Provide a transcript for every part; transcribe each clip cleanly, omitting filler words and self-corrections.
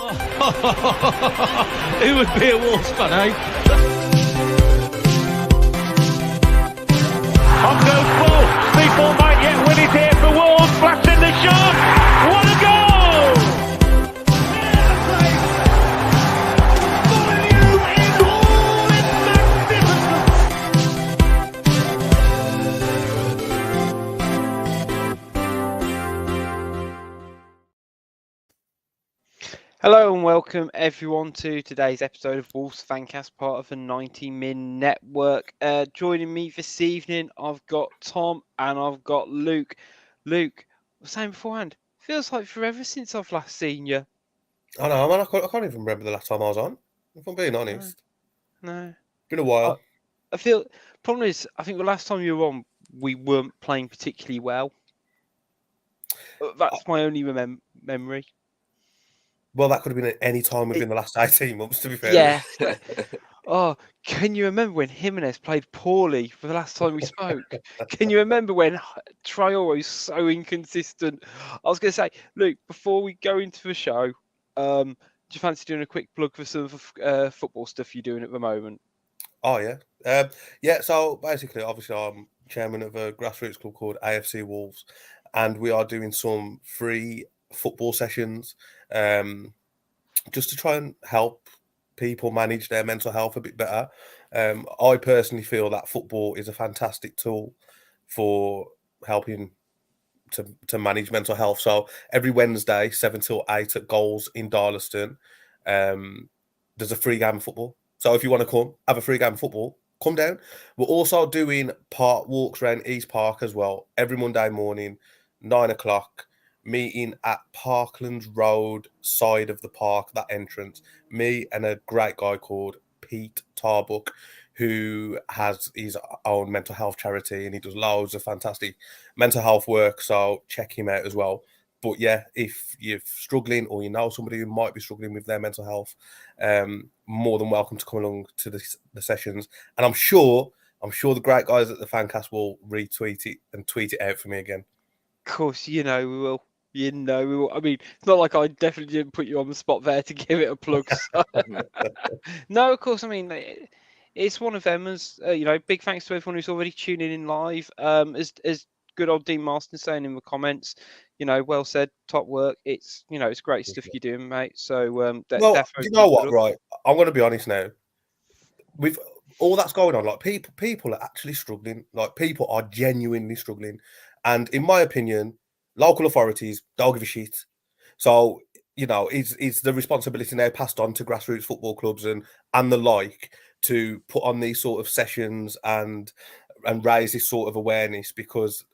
Who would be a Wolves fan, eh? On goes Bull. People might yet win it here for Wolves. Flash in the shot. What a goal! Hello and welcome everyone to today's episode of Wolves Fancast, part of the 90min network. Joining me this evening, I've got Tom and I've got Luke. Luke, I was saying beforehand, feels like forever since I've last seen you. I know, man. I can't even remember the last time I was on. If I'm being honest, No. Been a while. I feel. Problem is, I think the last time you were on, we weren't playing particularly well. That's my only memory. Well, that could have been at any time within the last 18 months, to be fair. Yeah. Oh, can you remember when Jimenez played poorly for the last time we spoke? Can you remember when Traore was so inconsistent? I was going to say, Luke, before we go into the show, do you fancy doing a quick plug for some football stuff you're doing at the moment? Oh, yeah. Yeah, so basically, obviously, I'm chairman of a grassroots club called AFC Wolves, and we are doing some free football sessions just to try and help people manage their mental health a bit better. I personally feel that football is a fantastic tool for helping to manage mental health. So every Wednesday, 7 till 8 at Goals in Darlaston, there's a free game of football. So if you want to come, have a free game of football, come down. We're also doing park walks around East Park as well, every Monday morning, 9 o'clock. Meeting at Parklands Road side of the park, that entrance. Me and a great guy called Pete Tarbuck, who has his own mental health charity and he does loads of fantastic mental health work. So check him out as well. But yeah, if you're struggling or you know somebody who might be struggling with their mental health, more than welcome to come along to the sessions. And I'm sure the great guys at the Fancast will retweet it and tweet it out for me again. Of course, we will. We will. I mean, it's not like I definitely didn't put you on the spot there to give it a plug. So. No, of course. I mean, it's one of them. As big thanks to everyone who's already tuning in live. As good old Dean Marston saying in the comments, well said, top work. It's it's great stuff you're doing, mate. So definitely. You know what? Right, I'm going to be honest now. With all that's going on, like people are actually struggling. Like people are genuinely struggling, and in my opinion, local authorities don't give a shit. So, it's the responsibility now passed on to grassroots football clubs and the like to put on these sort of sessions and raise this sort of awareness, because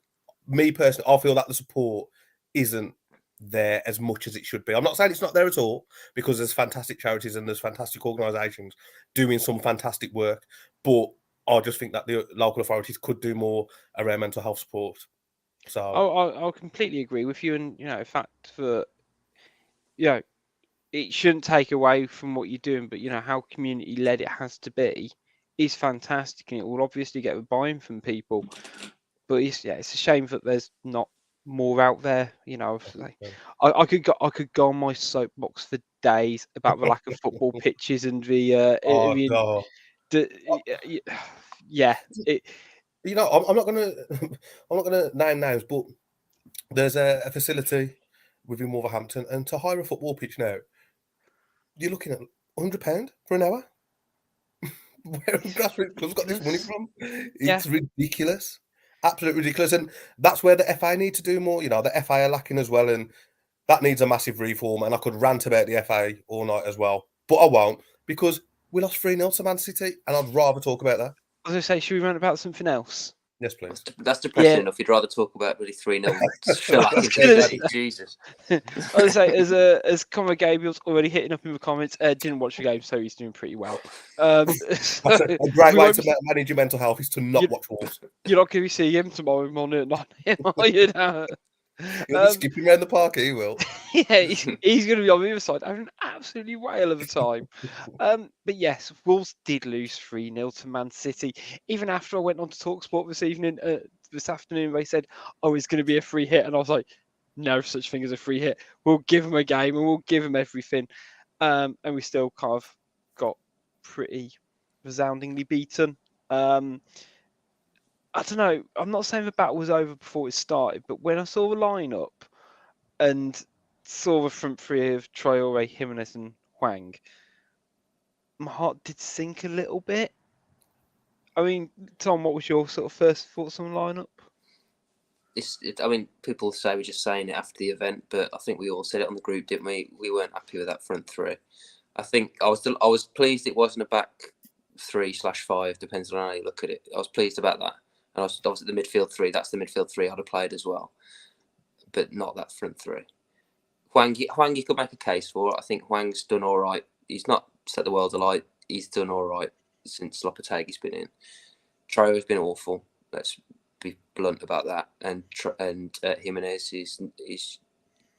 me personally, I feel that the support isn't there as much as it should be. I'm not saying it's not there at all, because there's fantastic charities and there's fantastic organisations doing some fantastic work, but I just think that the local authorities could do more around mental health support. So I'll completely agree with you, and the fact that it shouldn't take away from what you're doing, but how community led it has to be is fantastic, and it will obviously get a buy-in from people. But it's a shame that there's not more out there. I could go on my soapbox for days about the lack of football pitches and the I'm not gonna name names, but there's a facility within Wolverhampton, and to hire a football pitch now, you're looking at £100 for an hour. Where have grassroots clubs got this money from? It's ridiculous, absolutely ridiculous, and that's where the FA need to do more. The FA are lacking as well, and that needs a massive reform. And I could rant about the FA all night as well, but I won't, because we lost 3-0 to Man City, and I'd rather talk about that. I was going to say, should we rant about something else? Yes, please. That's depressing enough. You'd rather talk about really 3-0. Jesus. I was going to say, as Conor Gabriel's already hitting up in the comments, didn't watch the game, so he's doing pretty well. That's a great way to manage your mental health is to not watch Wolves. You're not going to see him tomorrow morning at 9 a.m., are you? He'll be skipping around the park, he will. Yeah, he's going to be on the other side having an absolutely whale of a time. But yes, Wolves did lose 3-0 to Man City. Even after I went on to TalkSport this afternoon, they said, oh, it's going to be a free hit. And I was like, no such thing as a free hit. We'll give them a game and we'll give them everything. and we still kind of got pretty resoundingly beaten. I don't know. I'm not saying the battle was over before it started, but when I saw the lineup and saw the front three of Traore, Jimenez, and Hwang, my heart did sink a little bit. I mean, Tom, what was your sort of first thoughts on the lineup? I mean, people say we're just saying it after the event, but I think we all said it on the group, didn't we? We weren't happy with that front three. I think I was pleased it wasn't a back 3/5, depends on how you look at it. I was pleased about that. And I was at the midfield three. That's the midfield three I'd have played as well, but not that front three. Hwang you could make a case for. I think Hwang's done all right. He's not set the world alight. He's done all right since Lopetegui's been in. Traore's been awful. Let's be blunt about that. And Jimenez is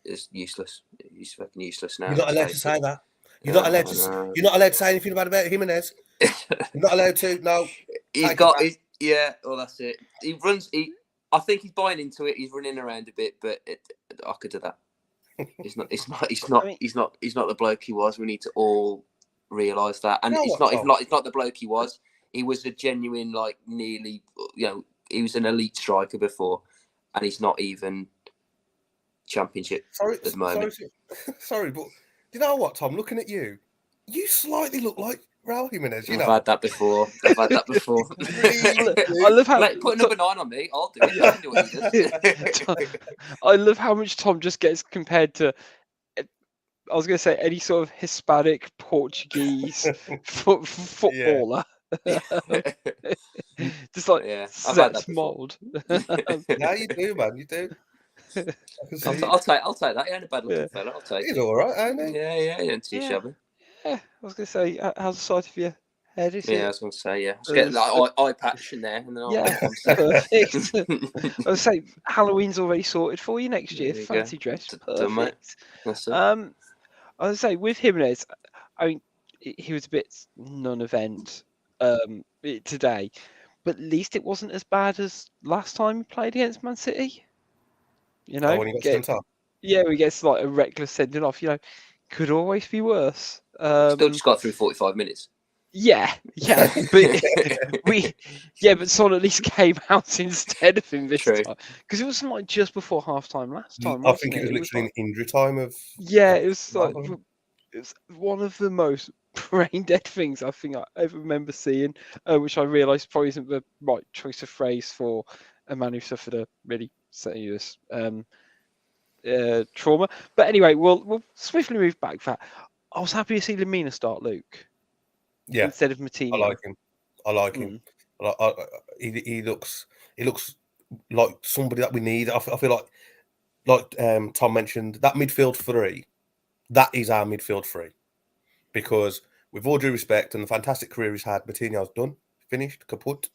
useless. He's fucking useless now. You're not allowed to say that. You're not allowed to. You're not allowed to say anything about Jimenez. You're not allowed to. No. Yeah, well, that's it. He runs. I think he's buying into it. He's running around a bit, but I could do that. He's not the bloke he was. We need to all realise that. And it's not the bloke he was. He was a genuine, nearly, he was an elite striker before, and he's not even championship at the moment. Sorry, but do you know what, Tom? Looking at you, you slightly look like Raul Jimenez. I've had that before. I love how put number 9 on me. I'll do it. I can do what he does. I love how much Tom just gets compared to. I was going to say any sort of Hispanic Portuguese footballer. Just sets mould. Yeah, you do, man. You do. I'll take that. He ain't a bad looking fella. I'll take it. He's all right, ain't he? Yeah. He ain't too shabby. Yeah, I was going to say, how's the sight of your head? I was going to say, yeah. Let's get that eye patch in there. And then perfect. I was say, Halloween's already sorted for you next year. Fancy dress. Perfect. I was say, with Jimenez, I mean, he was a bit non-event today, but at least it wasn't as bad as last time we played against Man City. When he got sent off. Yeah, we get a reckless sending off. Could always be worse. Still just got through 45 minutes. Yeah, but Son at least came out instead of him this time, because it wasn't just before half time last time. I think it was literally an injury time of. Yeah, it was it was one of the most brain dead things I think I ever remember seeing, which I realised probably isn't the right choice of phrase for a man who suffered a really serious trauma. But anyway, we'll swiftly move back. I was happy to see Lemina start Luke. Yeah. Instead of Matinho. I like him. He looks like somebody that we need. I feel like Tom mentioned, that midfield three. That is our midfield three, because with all due respect and the fantastic career he's had, Matinho's done, finished, kaput.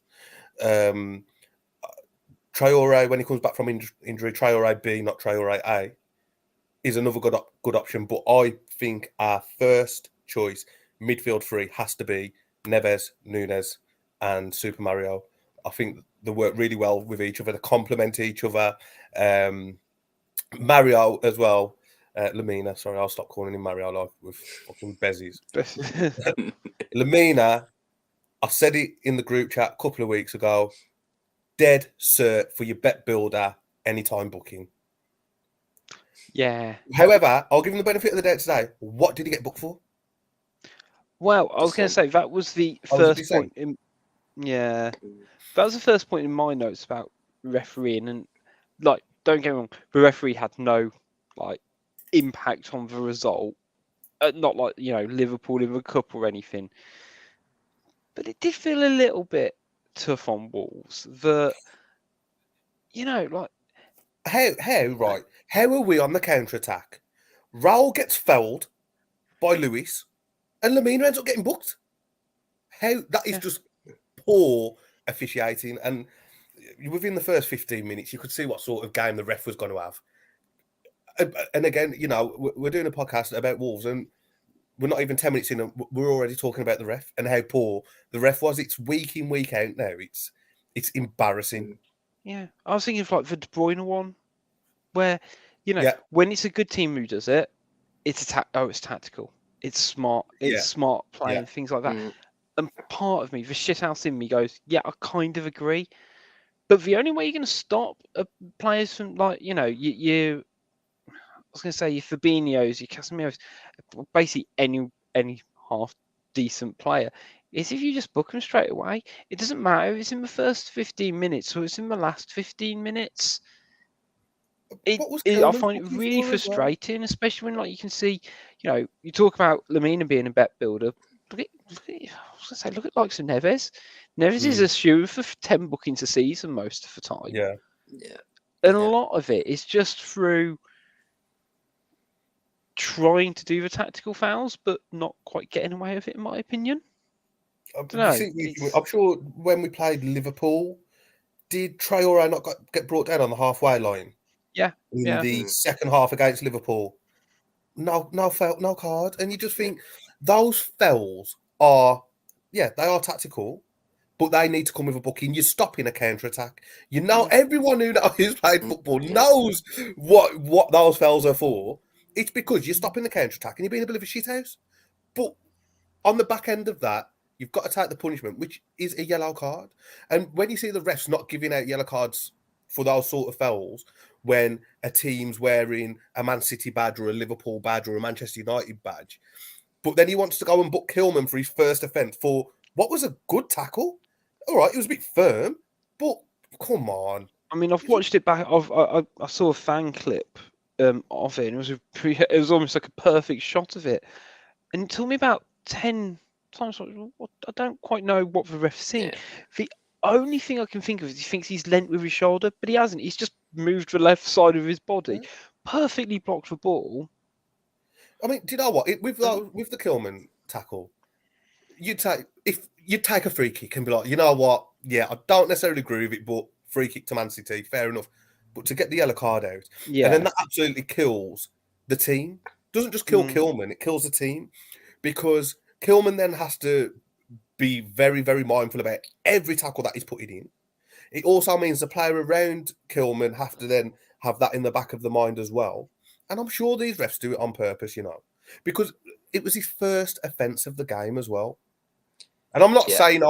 Traore, when he comes back from injury, Traore B, not Traore A, is another good option. But I think our first choice midfield three has to be Neves, Nunes, and Super Mario. I think they work really well with each other. They complement each other. Mario as well. Lemina, sorry, I'll stop calling him Mario like with fucking Bezies. Lemina, I said it in the group chat a couple of weeks ago. Dead cert for your bet builder anytime booking. Yeah. However, I'll give him the benefit of the doubt today. What did he get booked for? Well, I was going to say that was the first point in. Yeah, that was the first point in my notes about refereeing, and don't get me wrong, the referee had no impact on the result. Not Liverpool in the cup or anything, but it did feel a little bit tough on Wolves. How are we on the counter attack? Raul gets fouled by Luis, and Lemina ends up getting booked. That is just poor officiating. And within the first 15 minutes, you could see what sort of game the ref was going to have. And again, we're doing a podcast about Wolves, and we're not even 10 minutes in, and we're already talking about the ref and how poor the ref was. It's week in, week out now. It's embarrassing. Yeah, I was thinking of the De Bruyne one, where when it's a good team who does it, it's tactical. It's smart. It's smart playing, things like that. And part of me, the shithouse in me goes, yeah, I kind of agree. But the only way you're going to stop players from, like, you I was going to say your Fabinhos, your Casemiros, basically any half decent player, is if you just book them straight away. It doesn't matter if it's in the first 15 minutes or it's in the last 15 minutes. I find it really frustrating, especially when, like, you can see, you talk about Lamina being a bet builder. Look at likes of Neves. Neves is a shoe for 10 bookings a season most of the time. Yeah. And a lot of it is just through trying to do the tactical fouls, but not quite getting away with it, in my opinion. I'm sure when we played Liverpool, did Traore not get brought down on the halfway line? Yeah. In the second half against Liverpool. No foul, no card. And you just think those fouls are, they are tactical, but they need to come with a booking. You're stopping a counter-attack. Everyone who's played football knows what those fouls are for. It's because you're stopping the counter-attack and you're being a bit of a shithouse. But on the back end of that, you've got to take the punishment, which is a yellow card. And when you see the refs not giving out yellow cards for those sort of fouls, when a team's wearing a Man City badge or a Liverpool badge or a Manchester United badge, but then he wants to go and book Kilman for his first offence for what was a good tackle. All right, it was a bit firm, but come on. I mean, I've watched it back. I saw a fan clip of it, and it was almost like a perfect shot of it. And it took me about 10 times. I don't quite know what the ref's seeing. The only thing I can think of is he thinks he's lent with his shoulder, but he hasn't. He's just moved the left side of his body, perfectly blocked the ball. I mean, do you know what? With the Kilman tackle, you'd take a free kick and be like, you know what? Yeah, I don't necessarily agree with it, but free kick to Man City, fair enough. But to get the yellow card out, and then that absolutely kills the team. Doesn't just kill Kilman, it kills the team, because Kilman then has to be very, very mindful about every tackle that he's putting in. It also means the player around Kilman have to then have that in the back of the mind as well. And I'm sure these refs do it on purpose, because it was his first offence of the game as well. And I'm not saying,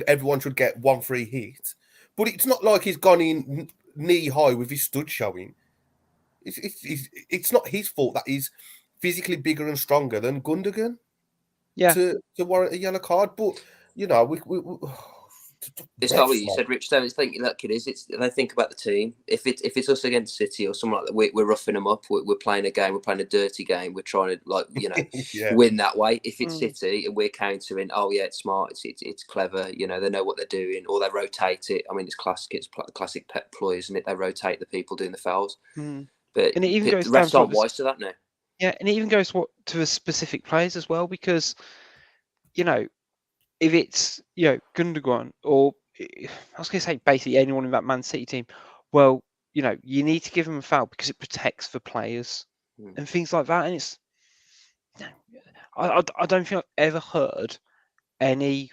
everyone should get one free hit, but it's not like he's gone in knee high with his stud showing. It's not his fault that he's physically bigger and stronger than Gundogan to warrant a yellow card. But, it's not what you said, Rich. Though it's like it is. They think about the team. If it's us against City or something like that, we're roughing them up. We're playing a game. We're playing a dirty game. We're trying to win that way. If it's City and we're countering, it's smart. It's clever. They know what they're doing, or they rotate it. I mean, it's classic. It's classic pet ploy, isn't it? They rotate the people doing the fouls. But and it even goes the refs aren't wise to that now. Yeah, and it even goes to the specific players as well, because if it's Gundogan, or I was going to say basically anyone in that Man City team, well, you need to give them a foul because it protects the players and things like that. And it's I don't think I've ever heard any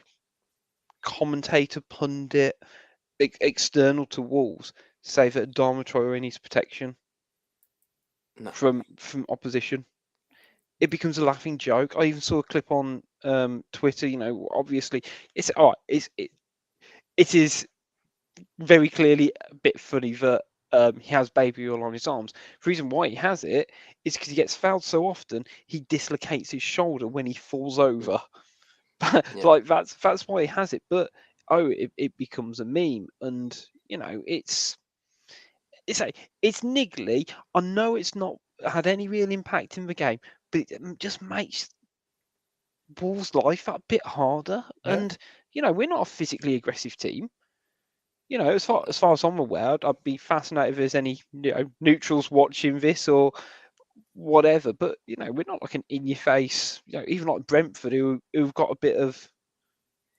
commentator, pundit, external to Wolves say that Adama Traore needs protection from opposition. It becomes a laughing joke. I even saw a clip on Twitter. Obviously, it's all right. It is very clearly a bit funny that he has baby oil on his arms. The reason why he has it is because he gets fouled so often, he dislocates his shoulder when he falls over. Like that's why he has it. But it becomes a meme, and it's niggly. I know it's not had any real impact in the game, but it just makes Wolves' life that bit harder. Yeah. And we're not a physically aggressive team. As far as I'm aware, I'd be fascinated if there's any neutrals watching this or whatever. But we're not like an in-your-face. Even like Brentford, who've got a bit of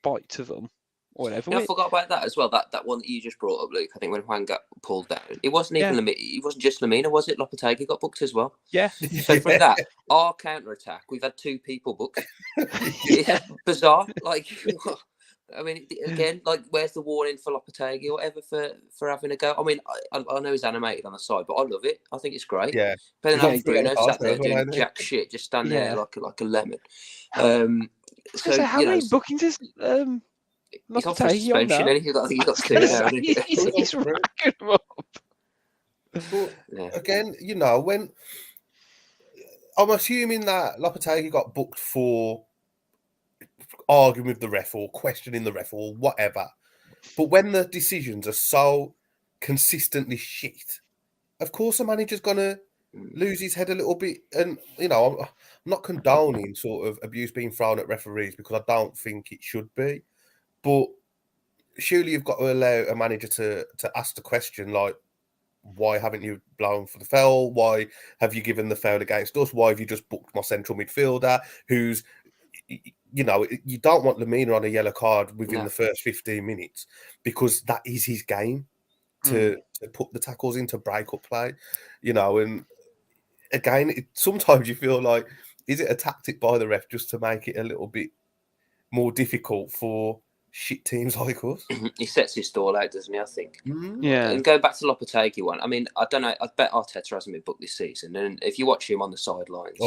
bite to them. Or whatever. I forgot about that as well. That one that you just brought up, Luke. I think when Juan got pulled down, it wasn't even it wasn't just Lamina, was it? Lopetegui got booked as well. Yeah. So from that, our counter attack, we've had 2 people booked. Bizarre. Like, I mean, again, like, where's the warning for Lopetegui or whatever for having a go? I mean, I know he's animated on the side, but I love it. I think it's great. Yeah. But then He's on having three yellow Bruno cards sat now there as well, doing ain't he? jack shit, just stand there Yeah. like a lemon. So how you know, many bookings is he's on for Lopetegui on suspension. now? I think he's got I 2 was now. gonna hasn't he? say, he's racking them up. But Yeah. again, you know, when I'm assuming that Lopetegui got booked for arguing with the ref or questioning the ref or whatever. But when the decisions are so consistently shit, of course the manager's gonna lose his head a little bit. And you know, I'm not condoning sort of abuse being thrown at referees because I don't think it should be. But surely you've got to allow a manager to ask the question like, why haven't you blown for the foul? Why have you given the foul against us? Why have you just booked my central midfielder who's, you know, you don't want Lemina on a yellow card within the first 15 minutes because that is his game to put the tackles into break up play, you know. And again, sometimes you feel like, is it a tactic by the ref just to make it a little bit more difficult for shit teams like us? He sets his stall out, doesn't he? I think. Yeah. And going back to Lopetegui one, I mean, I don't know. I bet Arteta hasn't been booked this season, and if you watch him on the sidelines,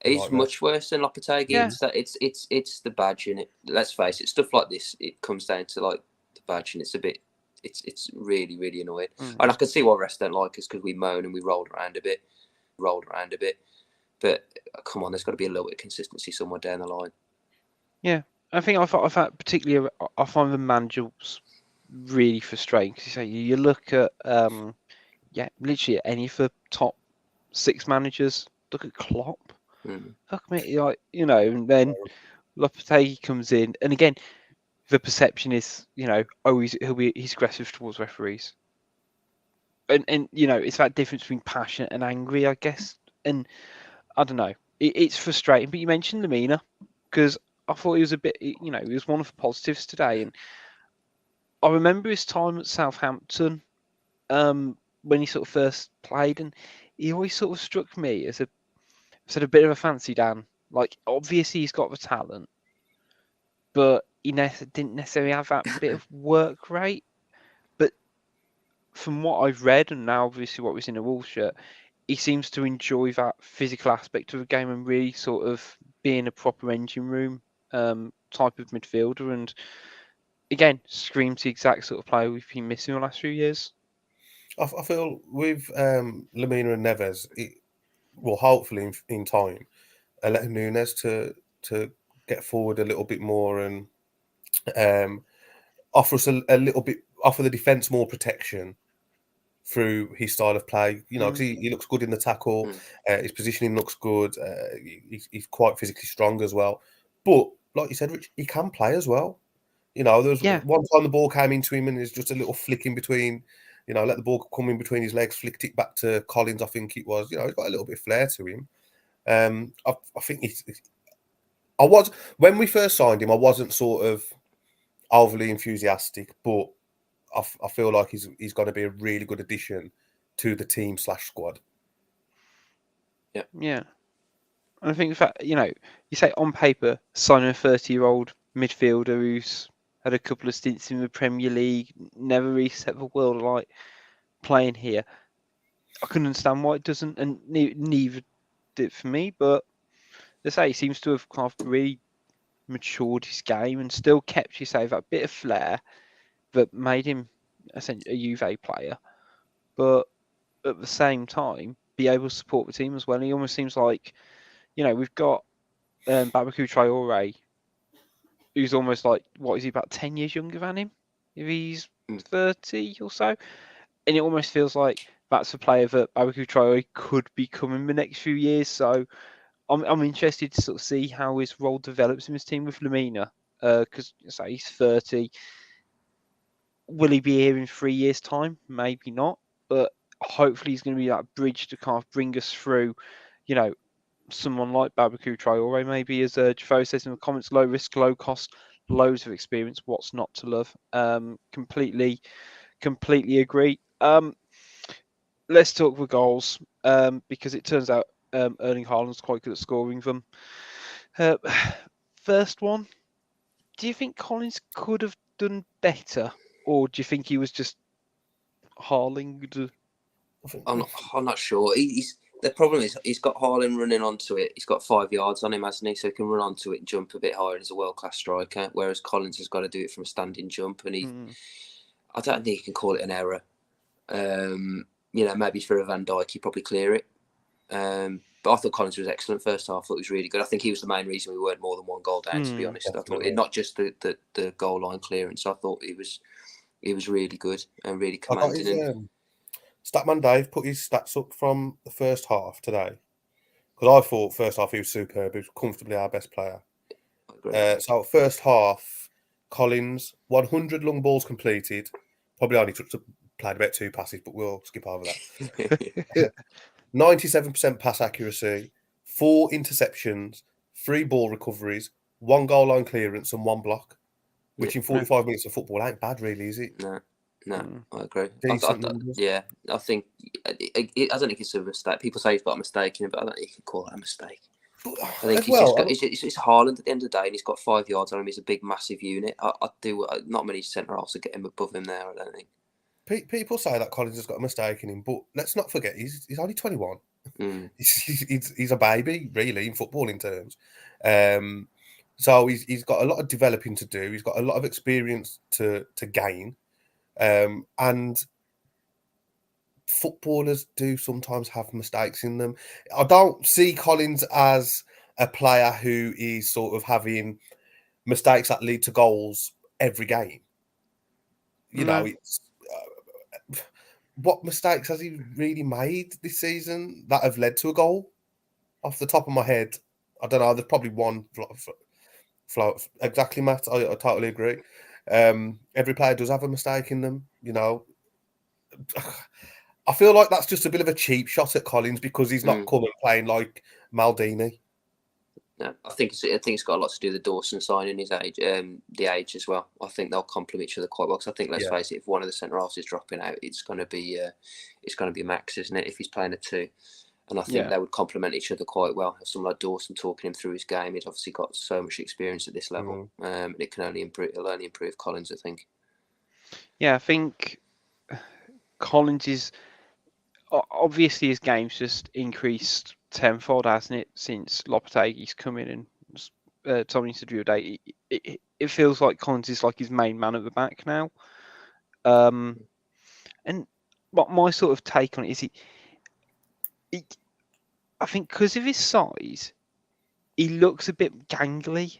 he's much worse than Lopetegui. Yeah. It's the badge in it. Let's face it, stuff like this, it comes down to like the badge, and it's really, really annoying. And I can see why refs don't like us because we moan and we roll around a bit. But come on, there's got to be a little bit of consistency somewhere down the line. Yeah, I think I find particularly I find the managers really frustrating because you look at literally any of the top 6 managers. Look at Klopp. Look, mate, like, you know, and then Lopetegui comes in, and again, the perception is, you know, he's aggressive towards referees, and you know, it's that difference between passionate and angry, I guess. And I don't know, it's frustrating. But you mentioned Lemina because I thought he was a bit, you know, he was one of the positives today, and I remember his time at Southampton when he sort of first played, and he always sort of struck me as a bit of a fancy Dan. Like, obviously he's got the talent, but he didn't necessarily have that bit of work rate. But from what I've read, and now obviously what was in a Wolves shirt, he seems to enjoy that physical aspect of the game and really sort of being a proper engine room type of midfielder. And again, screams the exact sort of player we've been missing the last few years. I feel with Lemina and Neves, it will hopefully in time allow Nunes to get forward a little bit more and offer us a little bit, offer the defence more protection through his style of play. You know, because he looks good in the tackle, his positioning looks good, he's quite physically strong as well. But like you said, Rich, he can play as well. You know, there was one time the ball came into him and there's just a little flick in between, you know, let the ball come in between his legs, flicked it back to Collins, I think it was. You know, he's got a little bit of flair to him. I think when we first signed him, I wasn't sort of overly enthusiastic, but I feel like he's going to be a really good addition to the team / squad. Yeah. And I think, in fact, you know, you say on paper, signing a 30-year-old midfielder who's had a couple of stints in the Premier League, never really set the world alight playing here. I couldn't understand why it doesn't, and neither did for me. But as I say, he seems to have kind of really matured his game and still kept, you say, that bit of flair that made him essentially a Juve player. But at the same time, be able to support the team as well. He almost seems like, you know, we've got Babacou Traore, who's almost like, what is he, about 10 years younger than him? If he's 30 or so. And it almost feels like that's a player that Babacou Traore could become in the next few years. So I'm interested to sort of see how his role develops in this team with Lemina. Because he's 30. Will he be here in 3 years' time? Maybe not. But hopefully he's going to be that bridge to kind of bring us through, you know, someone like Babacou Traore, maybe, as Jafo says in the comments, low risk, low cost, loads of experience. What's not to love? Completely agree. Let's talk the goals because it turns out Erling Haaland's quite good at scoring them. First one, do you think Collins could have done better, or do you think he was just Haaland? I'm not sure. The problem is he's got Haaland running onto it. He's got 5 yards on him, hasn't he? So he can run onto it and jump a bit higher. He's a world-class striker. Whereas Collins has got to do it from a standing jump, and I don't think you can call it an error. Maybe for a Van Dijk, he'd probably clear it. But I thought Collins was excellent first half. I thought he was really good. I think he was the main reason we weren't more than 1 goal down. To be honest, definitely. I thought not just the goal line clearance. I thought he was really good and really commanding. Statman Dave put his stats up from the first half today, because I thought first half he was superb. He was comfortably our best player. So first half, Collins 100 long balls completed. Probably only played about 2 passes, but we'll skip over that. 97% pass accuracy, 4 interceptions, 3 ball recoveries, 1 goal line clearance, and 1 block. Which in 45 minutes of football ain't bad, really, is it? No, I agree. I think I don't think it's a mistake. People say he's got a mistake in it, but I don't think you can call that a mistake. I think it's Haaland at the end of the day, and he's got 5 yards on him. He's a big, massive unit. Not many centre halves are getting above him there, I don't think. People say that Collins has got a mistake in him, but let's not forget he's only 21. He's a baby, really, in footballing terms. So he's got a lot of developing to do. He's got a lot of experience to gain. And footballers do sometimes have mistakes in them. I don't see Collins as a player who is sort of having mistakes that lead to goals every game. It's what mistakes has he really made this season that have led to a goal? Off the top of my head, I don't know. There's probably one. Exactly, Matt. I totally agree. Every player does have a mistake in them, I feel like that's just a bit of a cheap shot at Collins because he's not coming playing like Maldini. No, I think it's got a lot to do with the Dawson signing, his age, the age as well. I think they'll complement each other quite well. Because I think, let's face it, if one of the centre halves is dropping out, it's going to be Max, isn't it? If he's playing a 2, and I think they would complement each other quite well. Someone like Dawson talking him through his game, he's obviously got so much experience at this level, and it can only improve. It'll only improve Collins, I think. Yeah, I think Collins is obviously his game's just increased tenfold, hasn't it, since Lopetegui's come in and Tommy said the other day. It feels like Collins is like his main man at the back now. And what my sort of take on it is I think because of his size, he looks a bit gangly,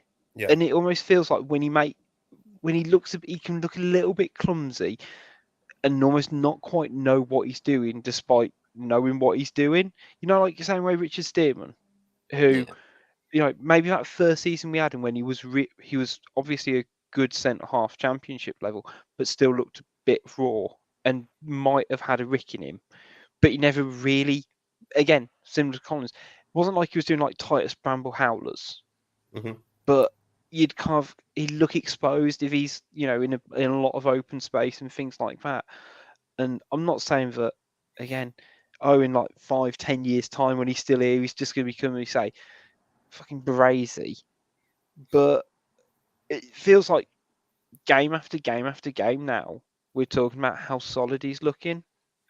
and it almost feels like when he looks, he can look a little bit clumsy and almost not quite know what he's doing, despite knowing what he's doing. Like the same way Richard Stearman, who, maybe that first season we had him when he was obviously a good centre half championship level, but still looked a bit raw and might have had a rick in him, but he never really, again, similar to Collins, it wasn't like he was doing like Titus Bramble howlers, but he'd look exposed if he's in a lot of open space and things like that. And I'm not saying that, again, in like 5-10 years time when he's still here, he's just going to become, say, fucking brazy. But it feels like game after game after game now, we're talking about how solid he's looking,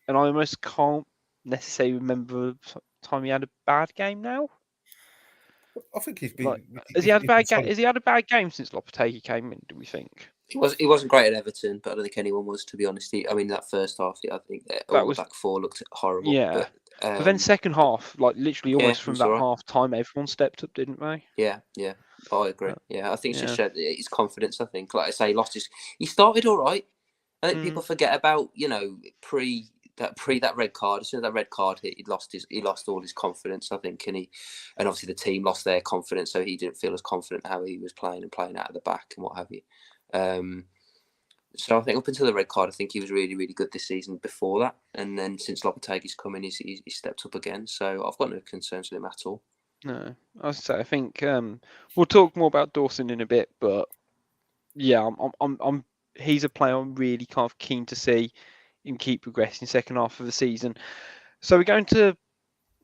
and I almost can't necessarily remember a time he had a bad game now. I think he's been. Has he had a bad game since Lopetegui came in? Do we think he wasn't great at Everton, but I don't think anyone was, to be honest. That first half, I think that the back 4 looked horrible. Yeah, but then second half, like literally almost from that half time, everyone stepped up, didn't they? Yeah. I agree. I think it's just showed his confidence. I think, like I say, he started all right. I think people forget about pre that red card. As soon as that red card hit, he lost all his confidence, I think, and obviously the team lost their confidence, so he didn't feel as confident how he was playing out of the back and what have you. So I think up until the red card, I think he was really, really good this season before that, and then since Lopetegui's come in, he stepped up again. So I've got no concerns with him at all. No, I think we'll talk more about Dawson in a bit, but yeah, he's a player I'm really kind of keen to see him keep progressing second half of the season. So we're going to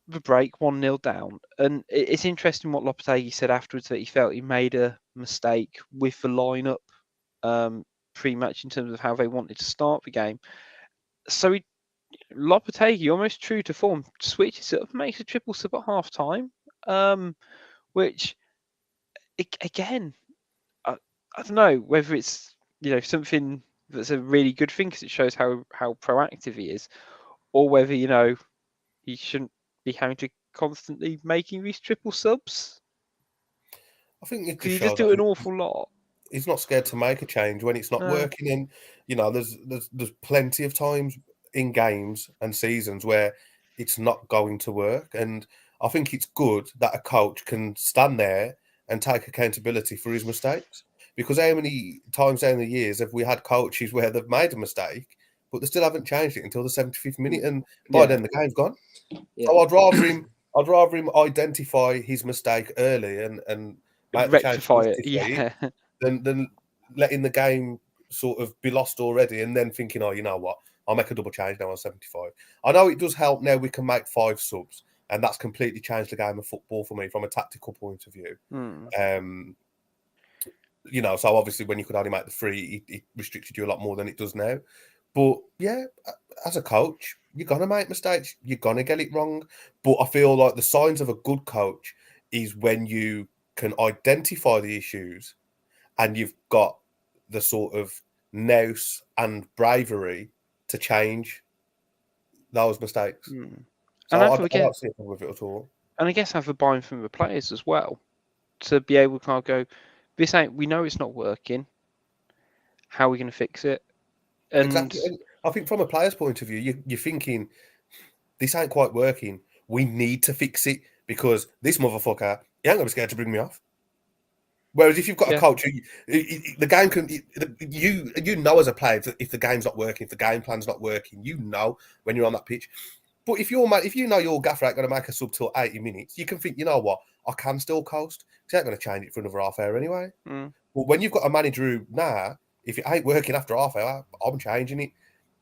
the break, 1-0 down. And it's interesting what Lopetegui said afterwards, that he felt he made a mistake with the lineup pre-match in terms of how they wanted to start the game. So Lopetegui, almost true to form, switches it up and makes a triple sub at half time, which, again, I don't know whether it's something that's a really good thing because it shows how proactive he is, or whether he shouldn't be having to constantly making these triple subs. I think it Because just he shows does do an awful lot. he's not scared to make a change when it's not working. And there's plenty of times in games and seasons where it's not going to work. And I think it's good that a coach can stand there and take accountability for his mistakes. Because how many times down the years have we had coaches where they've made a mistake, but they still haven't changed it until the 75th minute, and by then the game's gone. Yeah. So I'd rather him identify his mistake early and rectify it, than letting the game sort of be lost already and then thinking, oh, you know what, I'll make a double change now on 75. I know it does help now we can make 5 subs, and that's completely changed the game of football for me from a tactical point of view. So obviously when you could only make the 3, it restricted you a lot more than it does now. But yeah, as a coach, you're going to make mistakes. You're going to get it wrong. But I feel like the signs of a good coach is when you can identify the issues and you've got the sort of nous and bravery to change those mistakes. So I don't see a problem with it at all. And I guess have the buy-in from the players as well to be able to kind of go, we know it's not working. How are we going to fix it? And exactly. And I think from a player's point of view, you're thinking, this ain't quite working. We need to fix it because this motherfucker, he ain't going to be scared to bring me off. Whereas if you've got a coach, the game can, you know as a player, if the game's not working, if the game plan's not working, when you're on that pitch. But if you know your gaffer ain't going to make a sub till 80 minutes, you can think, you know what, I can still coast. He ain't going to change it for another half hour anyway. But when you've got a manager who, if it ain't working after half hour, I'm changing it.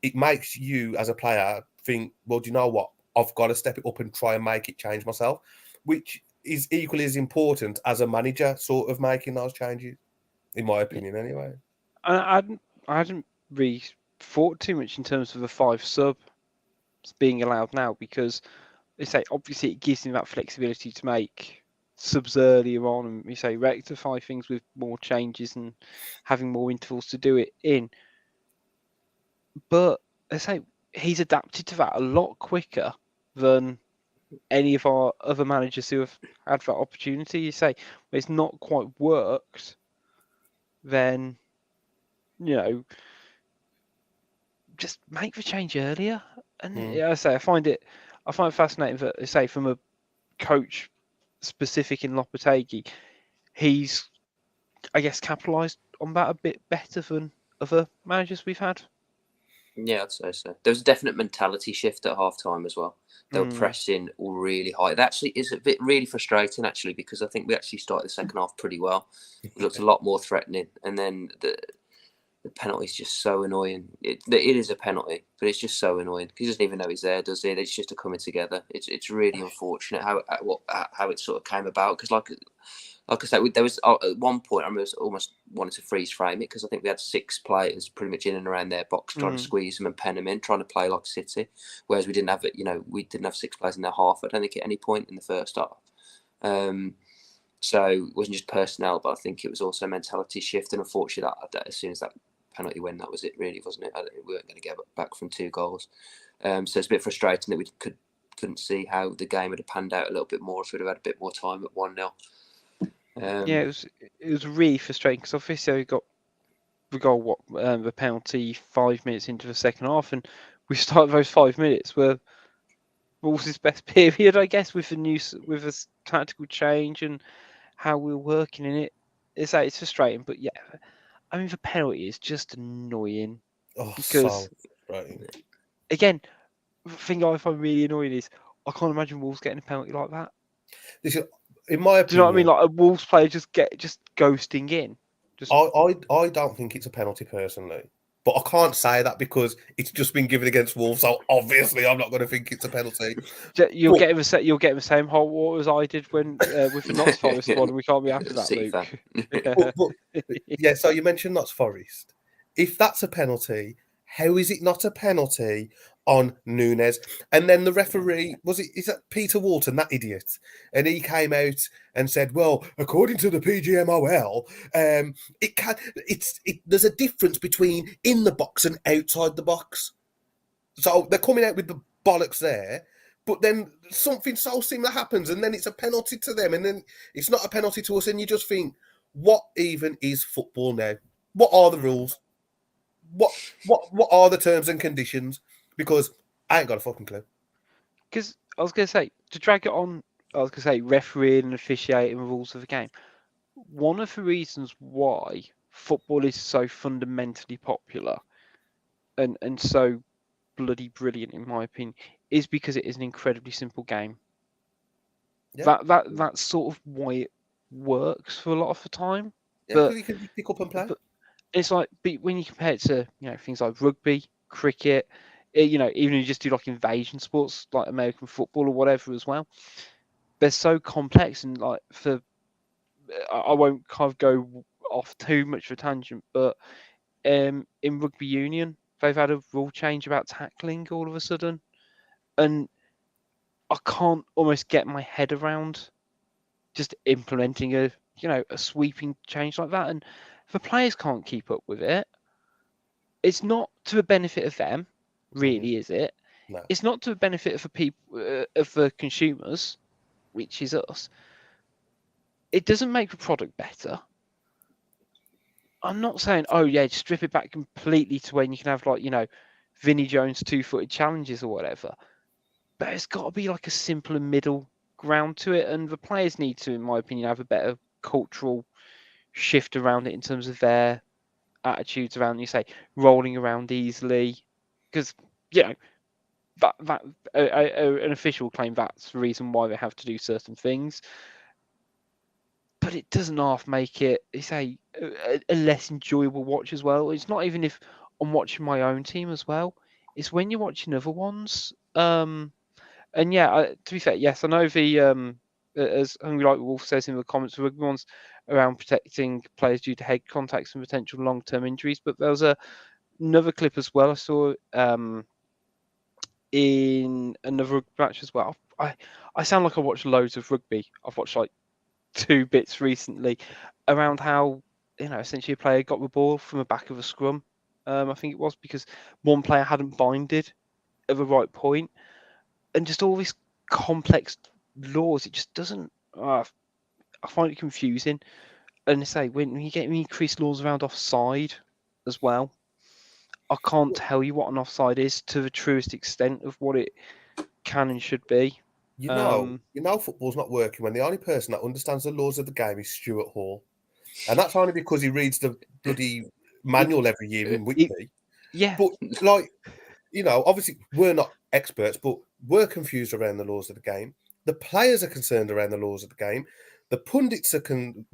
It makes you as a player think, well, do you know what? I've got to step it up and try and make it change myself, which is equally as important as a manager sort of making those changes, in my opinion, anyway. I hadn't really thought too much in terms of the 5 sub being allowed now because they say obviously it gives him that flexibility to make subs earlier on and rectify things with more changes and having more intervals to do it in. But they say he's adapted to that a lot quicker than any of our other managers who have had that opportunity. You say it's not quite worked, then just make the change earlier. And I find it fascinating that they say from a coach specific in Lopetegui, he's capitalised on that a bit better than other managers we've had. Yeah, I'd say so. There was a definite mentality shift at half time as well. They were pressing really high. That actually is a bit really frustrating, actually, because I think we actually started the second half pretty well. It looked a lot more threatening. And then the penalty is just so annoying. It is a penalty, but it's just so annoying. He doesn't even know he's there, does he? It's just a coming together. It's really unfortunate how it sort of came about. Because like I said, there was at one point I remember almost wanted to freeze frame it because I think we had 6 players pretty much in and around their box trying to squeeze them and pen them in, trying to play like City. Whereas we didn't have it. We didn't have 6 players in their half. I don't think at any point in the first half. So it wasn't just personnel, but I think it was also a mentality shift. And unfortunately, that as soon as that penalty went, that was it, really, wasn't it? We weren't going to get back from 2 goals. So it's a bit frustrating that we couldn't see how the game would have panned out a little bit more if we'd have had a bit more time at 1-0. It was really frustrating because obviously we got the goal, the penalty 5 minutes into the second half, and we started those 5 minutes were Wolves' best period, I guess, with a tactical change and how we were working in it. It's frustrating, but yeah, I mean the penalty is just annoying. Because again, the thing I find really annoying is I can't imagine Wolves getting a penalty like that. In my opinion, do you know what I mean? Like a Wolves player just ghosting in. I don't think it's a penalty personally. But I can't say that because it's just been given against Wolves, so obviously I'm not going to think it's a penalty. You'll But- get him the same hot water as I did when with the Notts Forest one. We can't be after that, City Luke. fan. Yeah, so you mentioned Notts Forest. If that's a penalty, how is it not a penalty on Nunes? And then the referee, is that Peter Walton, that idiot? And he came out and said, well, according to the PGMOL, there's a difference between in the box and outside the box. So they're coming out with the bollocks there. But then something so similar happens, and then it's a penalty to them, and then it's not a penalty to us, and you just think, what even is football now? What are the rules? What are the terms and conditions? Because I ain't got a fucking clue. Because I was going to say, to drag it on, I was going to say refereeing and officiating rules of the game. One of the reasons why football is so fundamentally popular and so bloody brilliant, in my opinion, is because it is an incredibly simple game. Yeah. That's sort of why it works for a lot of the time. Yeah, But you can just pick up and play. but it's like when you compare it to things like rugby, cricket, even if you just do like invasion sports like American football or whatever as well, they're so complex and like I won't kind of go off too much of a tangent, but in rugby union they've had a rule change about tackling all of a sudden, and I can't almost get my head around just implementing a sweeping change like that, and the players can't keep up with it. It's not to the benefit of them, really, is it? No. It's not to the benefit of the people, of the consumers, which is us. It doesn't make the product better. I'm not saying, oh yeah, strip it back completely to when you can have Vinnie Jones 2-footed challenges or whatever. But it's got to be like a simpler middle ground to it, and the players need to, in my opinion, have a better cultural shift around it in terms of their attitudes around, rolling around easily, because that an official claim that's the reason why they have to do certain things, but it doesn't half make it a less enjoyable watch as well. It's not even if I'm watching my own team as well, it's when you're watching other ones. And yeah, to be fair, yes, I know the as Hungry Like Wolf says in the comments, the rugby ones around protecting players due to head contacts and potential long-term injuries, but there was another clip as well I saw in another match as well. I sound like I watch loads of rugby. I've watched like 2 bits recently around how essentially a player got the ball from the back of a scrum. I think it was because one player hadn't binded at the right point, and just all these complex laws. It just doesn't. I find it confusing. And I say when you get increased laws around offside as well, I can't tell you what an offside is to the truest extent of what it can and should be. You know, football's not working when the only person that understands the laws of the game is Stuart Hall, and that's only because he reads the bloody manual every year in Whitby. Yeah, But obviously we're not experts, but we're confused around the laws of the game. The players are concerned around the laws of the game. The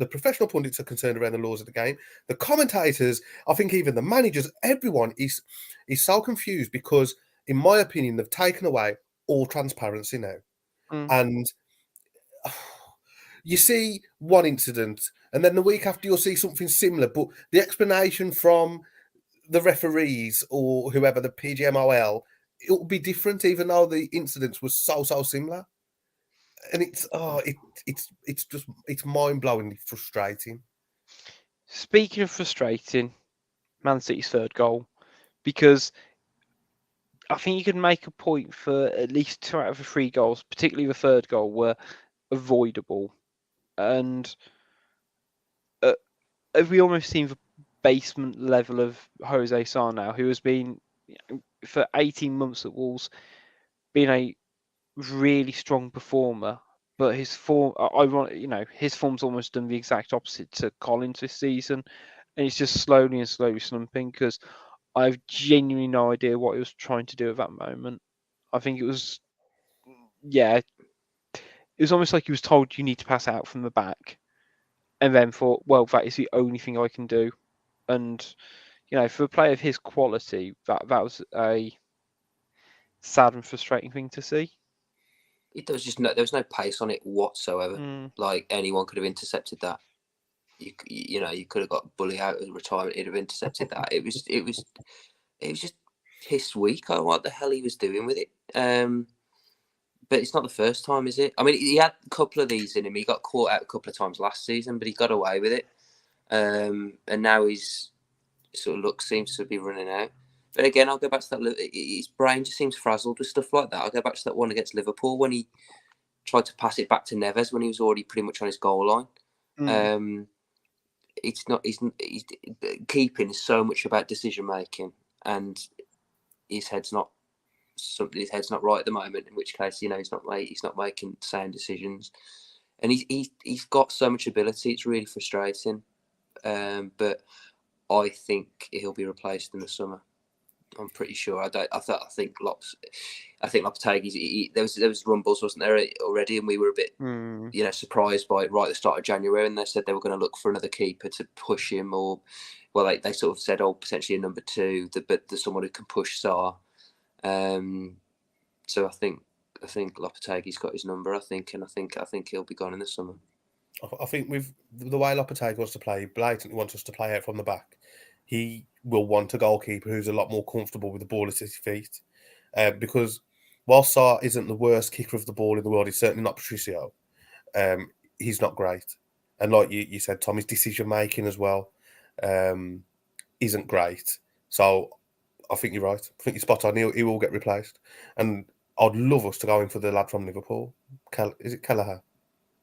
professional pundits are concerned around the laws of the game. The commentators, I think even the managers, everyone is so confused because, in my opinion, they've taken away all transparency now. And you see one incident, and then the week after you'll see something similar, but the explanation from the referees or whoever, the PGMOL, it will be different, even though the incidents were so similar. And it's mind-blowingly frustrating. Speaking of frustrating, Man City's 3rd goal, because I think you can make a point for at least 2 out of the 3 goals, particularly the 3rd goal, were avoidable. And have we almost seen the basement level of Jose Sarr now, who has been for 18 months at Wolves, been a really strong performer, but his form, his form's almost done the exact opposite to Collins this season, and he's just slowly slumping because I've genuinely no idea what he was trying to do at that moment. I think it was almost like he was told you need to pass out from the back, and then thought, well, that is the only thing I can do, and for a player of his quality, that was a sad and frustrating thing to see. There was no pace on it whatsoever. Like anyone could have intercepted that. You could have got Bully out of retirement. He'd have intercepted that. It was just piss weak. I don't know what the hell he was doing with it. But it's not the first time, is it? I mean, he had a couple of these in him. He got caught out a couple of times last season, but he got away with it. And now his sort of look seems to be running out. But again, I'll go back to that. His brain just seems frazzled with stuff like that. I'll go back to that one against Liverpool when he tried to pass it back to Neves when he was already pretty much on his goal line. It's not. He's keeping is so much about decision making, and his head's not right at the moment. In which case, he's not making sound decisions, and he's got so much ability. It's really frustrating. But I think he'll be replaced in the summer. I'm pretty sure. I think Lopetegui. There was rumbles, wasn't there, already, and we were a bit, surprised by it right at the start of January, and they said they were going to look for another keeper to push him, or they sort of said, potentially a number 2, but there's someone who can push Sarr. So I think Lopetegui's got his number. I think he'll be gone in the summer. I think with the way Lopetegui wants to play, blatantly wants us to play out from the back. He will want a goalkeeper who's a lot more comfortable with the ball at his feet. Because while Sarr isn't the worst kicker of the ball in the world, he's certainly not Patricio. He's not great. And like you said, Tom, his decision-making as well isn't great. So I think you're right. I think you're spot on. He will get replaced. And I'd love us to go in for the lad from Liverpool. Is it Kelleher?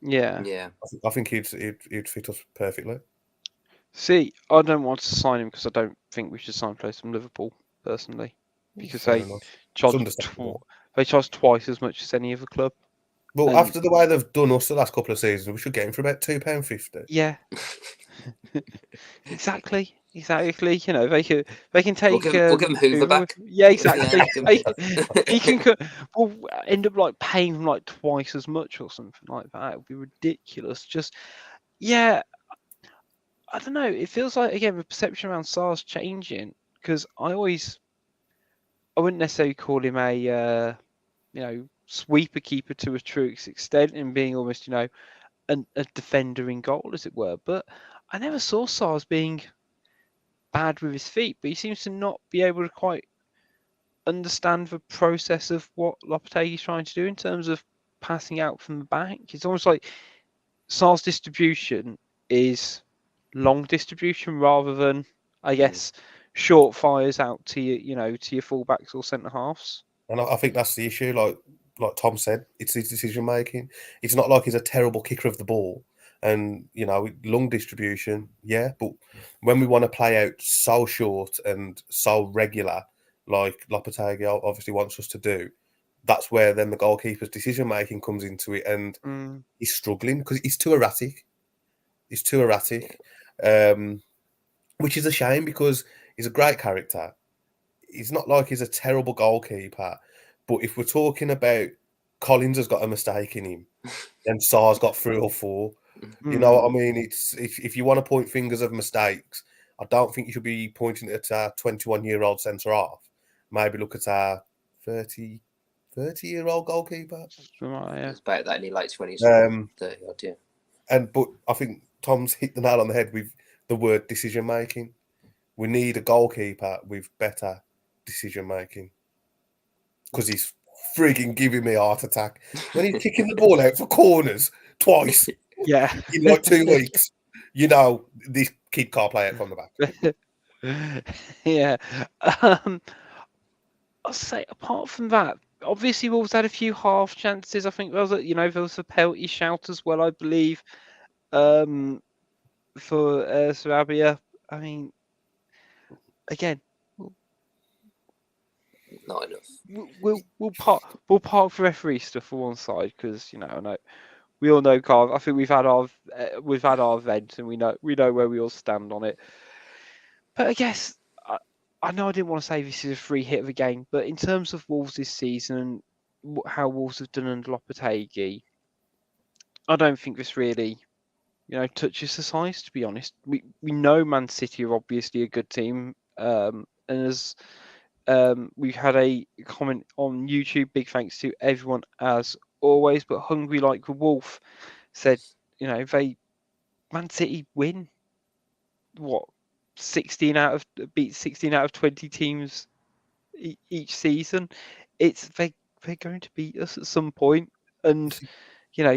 Yeah. I think he'd fit us perfectly. See, I don't want to sign him because I don't think we should sign players from Liverpool, personally. Because they charge twice as much as any other club. Well, after the way they've done us the last couple of seasons, we should get him for about £2.50. Yeah. Exactly. They can take. We'll give him Hoover back. Yeah, exactly. He can. We'll end up like paying him like twice as much or something like that. It would be ridiculous. I don't know. It feels like, again, the perception around Sarr's changing, because I wouldn't necessarily call him a sweeper keeper to a true extent, and being almost a defender in goal, as it were. But I never saw Sarr as being bad with his feet, but he seems to not be able to quite understand the process of what Lopetegui's trying to do in terms of passing out from the back. It's almost like Sarr's distribution is long distribution rather than, I guess, short fires out to to your fullbacks or centre halves. And I think that's the issue. Like Tom said, it's his decision making. It's not like he's a terrible kicker of the ball, and long distribution, yeah. But when we want to play out so short and so regular, like Lopetegui obviously wants us to do, that's where then the goalkeeper's decision making comes into it, and he's struggling because he's too erratic. Which is a shame because he's a great character. He's not like he's a terrible goalkeeper, but if we're talking about Collins has got a mistake in him, and Sarr's got 3 or 4, you know what I mean? It's if you want to point fingers of mistakes, I don't think you should be pointing at our 21-year-old centre half. Maybe look at our 30-year-old goalkeeper. It's about that in your late 20s, 30 odd, yeah. But I think Tom's hit the nail on the head with the word decision making. We need a goalkeeper with better decision making, because he's frigging giving me a heart attack when he's kicking the ball out for corners twice. Yeah, in like 2 weeks. This kid can't play out from the back. Yeah. I'll say apart from that, obviously Wolves had a few half chances. I think there was a penalty shout as well, I believe. For Sarabia. I mean, again, not enough. We'll park the referee stuff for one side, because I know we all know Carl. I think we've had our event, and we know where we all stand on it. But I guess I know I didn't want to say this is a free hit of a game, but in terms of Wolves this season and how Wolves have done under Lopetegui, I don't think this really touches the size, to be honest. We know Man City are obviously a good team, And as we've had a comment on YouTube, big thanks to everyone as always. But Hungry Like a Wolf said, Man City win what 16 out of 20 teams each season. They're going to beat us at some point, and at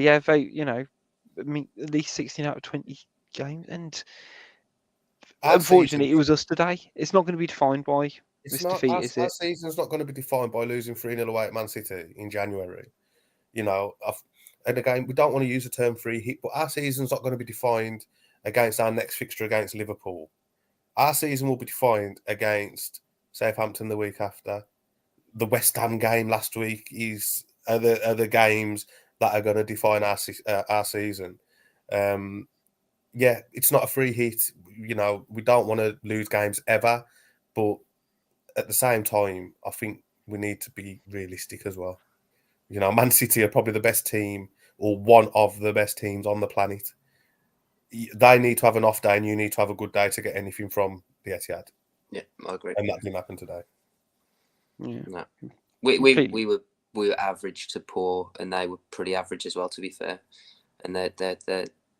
least 16 out of 20 games. And unfortunately, it was us today. It's not going to be defined by this defeat, is it? Our season's not going to be defined by losing 3-0 away at Man City in January. And again, we don't want to use the term free hit, but our season's not going to be defined against our next fixture against Liverpool. Our season will be defined against Southampton the week after. The West Ham game last week are the games that are going to define our season. It's not a free hit. We don't want to lose games ever, but at the same time, I think we need to be realistic as well. Man City are probably the best team or one of the best teams on the planet. They need to have an off day and you need to have a good day to get anything from the Etihad. Yeah, I agree. And that didn't happen today. Yeah. No. We were average to poor, and they were pretty average as well, to be fair. And their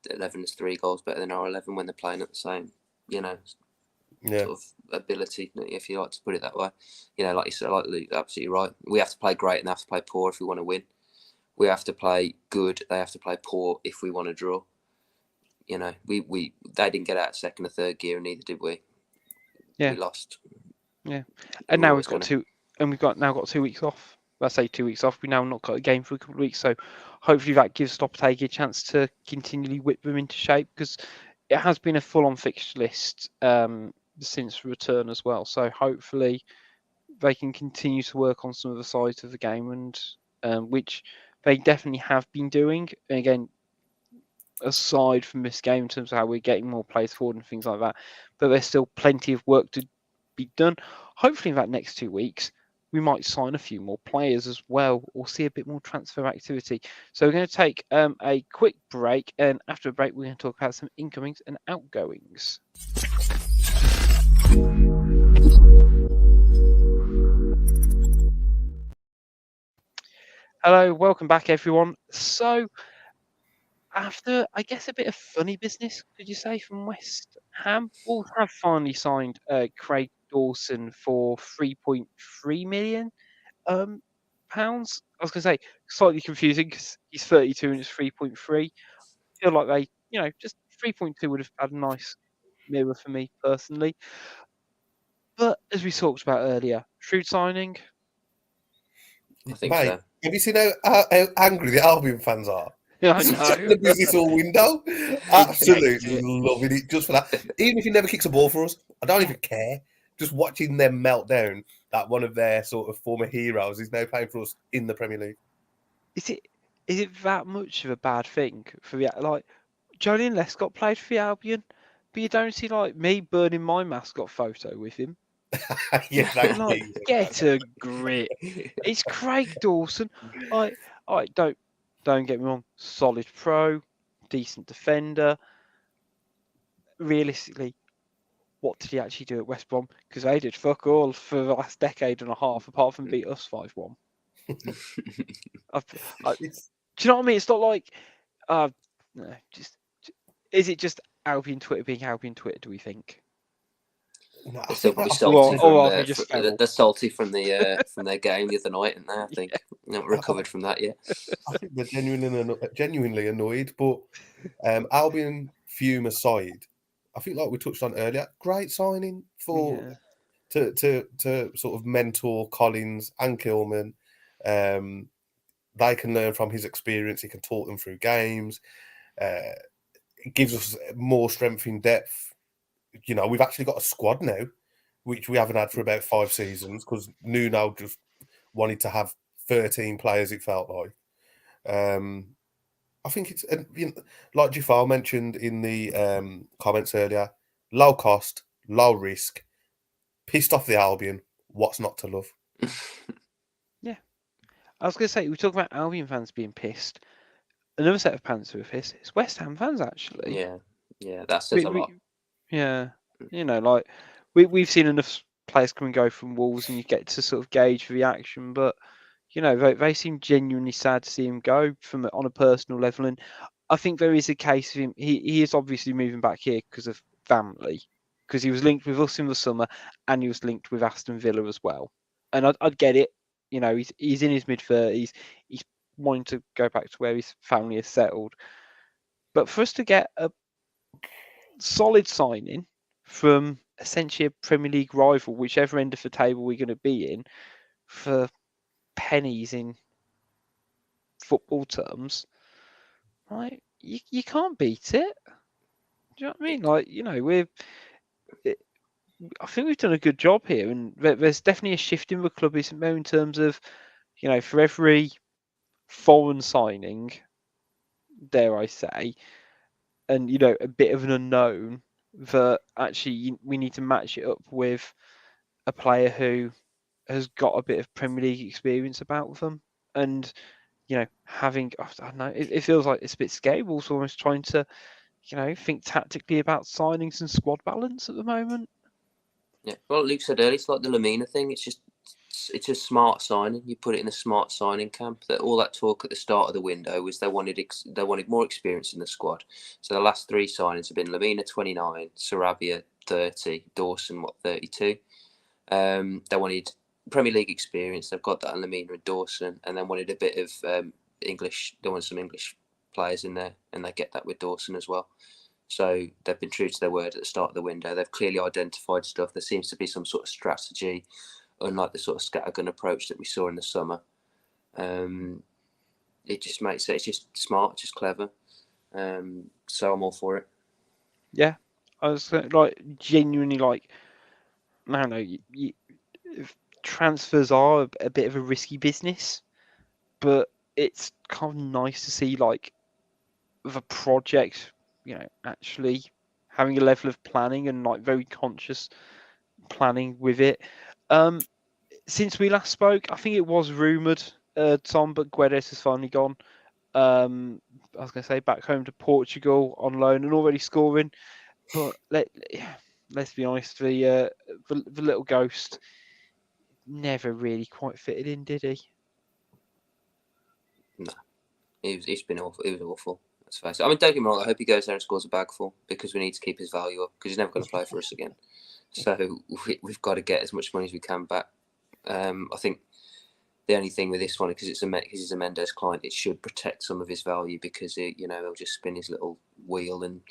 11 is 3 goals better than our 11 when they're playing at the same, sort of ability, if you like to put it that way. Like you said, like Luke, absolutely right. We have to play great and they have to play poor if we want to win. We have to play good. They have to play poor if we want to draw. They didn't get out of second or third gear, and neither did we. Yeah, we lost. Yeah, and now we've got 2 weeks off. I say 2 weeks off. We now not got a game for a couple of weeks, so hopefully that gives Lopetegui a chance to continually whip them into shape, because it has been a full-on fixture list since return as well. So hopefully they can continue to work on some of the sides of the game, and which they definitely have been doing. And again, aside from this game in terms of how we're getting more players forward and things like that, but there's still plenty of work to be done. Hopefully in that next 2 weeks we might sign a few more players as well, or see a bit more transfer activity. So we're going to take a quick break, and after a break we're going to talk about some incomings and outgoings. Hello, welcome back everyone. So after, I guess, a bit of funny business, could you say, from West Ham, Wolves have finally signed Craig Dawson for £3.3 million. Pounds. I was going to say, slightly confusing because he's 32 and it's 3.3. I feel like they, just 3.2 would have had a nice mirror for me personally. But as we talked about earlier, shrewd signing. I think so. Have you seen how angry the Albion fans are? Yeah, I know. The business all window. Absolutely loving it just for that. Even if he never kicks a ball for us, I don't even care. Just watching them melt down that one of their sort of former heroes is now playing for us in the Premier League. Is it that much of a bad thing for the Julian Lescott played for the Albion, but you don't see me burning my mascot photo with him. Yeah, get a grip. It's Craig Dawson. Don't get me wrong, solid pro, decent defender. Realistically, what did he actually do at West Brom? Because they did fuck all for the last decade and a half, apart from beat us 5-1. Do you know what I mean? It's not like, is it just Albion Twitter being Albion Twitter, do we think? No, They're still probably salty they're salty from their game the other night, and I think they haven't recovered from that yet. I think they're genuinely annoyed, but Albion fume aside, I think, like we touched on earlier, great signing for to sort of mentor Collins and Kilman. They can learn from his experience. He can talk them through games. It gives us more strength in depth. We've actually got a squad now, which we haven't had for about 5 seasons, because Nuno just wanted to have 13 players, it felt like. I think it's, like Jafar mentioned in the comments earlier, low cost, low risk, pissed off the Albion. What's not to love? Yeah. I was going to say, we talk about Albion fans being pissed. Another set of fans who are pissed is West Ham fans, actually. Yeah, that says a lot. Yeah. we've seen enough players come and go from Wolves, and you get to sort of gauge the reaction. But they seem genuinely sad to see him go from on a personal level, and I think there is a case of him. He is obviously moving back here because of family, because he was linked with us in the summer, and he was linked with Aston Villa as well. And I'd get it. He's in his mid-30s. He's wanting to go back to where his family is settled. But for us to get a solid signing from essentially a Premier League rival, whichever end of the table we're going to be in, for pennies in football terms, right? You can't beat it. Do you know what I mean? I think we've done a good job here, and there's definitely a shift in the club, isn't there, in terms of, for every foreign signing, dare I say, and a bit of an unknown, that actually we need to match it up with a player who has got a bit of Premier League experience about them, and having, I don't know, it feels like it's a bit scary. We're also almost trying to think tactically about signings and squad balance at the moment. Yeah, well, Luke said earlier, it's like the Lamina thing. It's a smart signing. You put it in a smart signing camp. That all that talk at the start of the window was they wanted more experience in the squad. So the last 3 signings have been Lamina 29, Sarabia 30, Dawson 32. They wanted Premier League experience. They've got that in Lamina and Dawson, and then wanted a bit of English. They wanted some English players in there, and they get that with Dawson as well. So they've been true to their word at the start of the window. They've clearly identified stuff. There seems to be some sort of strategy, unlike the sort of scattergun approach that we saw in the summer. It just makes it. It's just smart, just clever. So I'm all for it. Yeah, I was genuinely I don't know. Transfers are a bit of a risky business, but it's kind of nice to see the project, actually having a level of planning and very conscious planning with it. Since we last spoke, I think it was rumoured, Tom, but Guedes has finally gone. I was going to say back home to Portugal on loan and already scoring. But let's be honest, the little ghost never really quite fitted in, did he? No, he's been awful. He was awful. Let's face it. I mean, don't get me wrong. I hope he goes there and scores a bagful, because we need to keep his value up, because he's never going to play for us again. So we've got to get as much money as we can back. I think the only thing with this one, because he's a Mendes client, it should protect some of his value, because he'll just spin his little wheel and